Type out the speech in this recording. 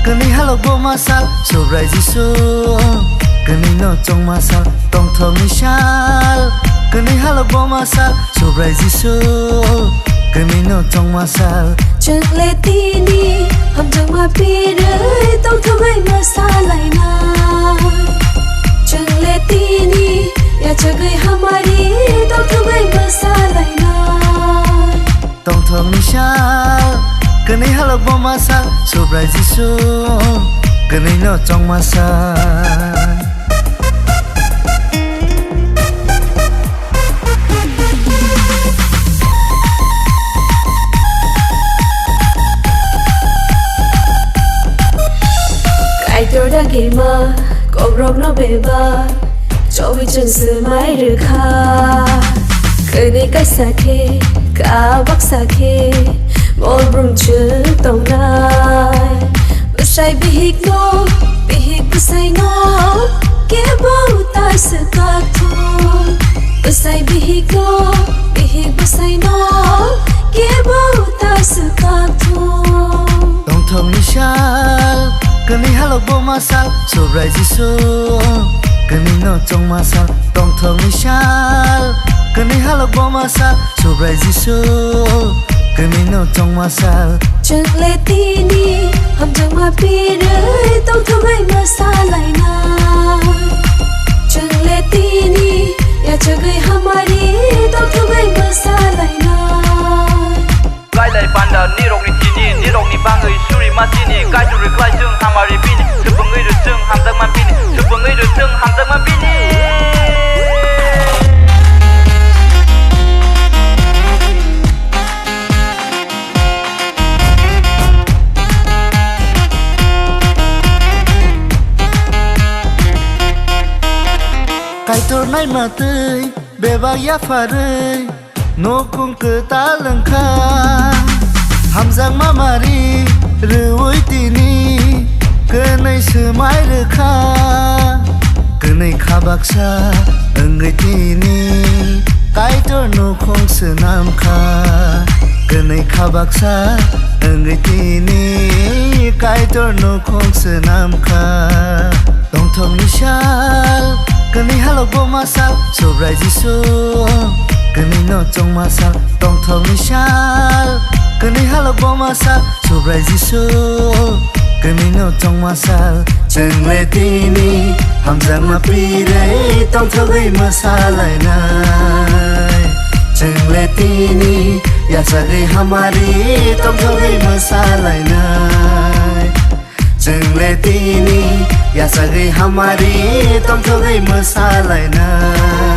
Kani halo bo masal sobrai jisu Kani no chong masal tong thong ni shal Kani halo bo masal sobrai jisu Kani no chong masal Chừng lệ tini hầm chẳng mà pi rơi tông thơ gây mà xa lại na Chừng lệ tini ya chờ gây hamari tông thơ gây mà xa lại na Tong thong ni shal Kani halo bo masal sobrai jisu Kani no chong masal Tôi đã kể mà có rộng nó bề ba cho vì chân sự mãi được ha cứ đi cách xa kê cả bắc xa kê một rung chữ tổng nai bữa say bị hít bữa say nó kia bao tay sự cắt thôi bữa say bị hít bữa say nó kia bao tay sự cắt thôi Tong thong ni shal Kani halo bo masal sobrai jisu Kani no chong masal tong thong ni shal Kani halo bo masal sobrai jisu Kani no chong masal Chừng lệ tini hầm chẳng mà pi rơi tông thơ gây mà xa lại na Chừng lệ tini ya chờ gây hamari tông thơ gây mà xa lại na Gai lai panda ni rong ni tini ni rong ni bangai suri matini gai tu ri klai jung hamari bini sepengai de jung ham dang man bini sepengai de jung ham dang man bini Kai tor nai ma tơi be ba ya pha rơi no kung cơ ta lăng kha ham giang ma mari rui tini cơ này sự mãi được kha cơ này kha bạc sa người tini cái tor no không sự nam kha cơ này kha bạc sa người tini cái tor no không sự nam kha tong thong ni shal Kani halo bo masal sobrai jisu Kani no chong masal tong thong ni shal Kani halo bo masal sobrai jisu Kani no chong masal Chừng lệ tini ham giang ma pi rei tong thong gây mà xa lại nai Chừng lệ tini ya sa gây hamari tong thong gây mà xa lại nai Chừng lệ tini ya sa gây hamari tong thong gây mà xa lại nai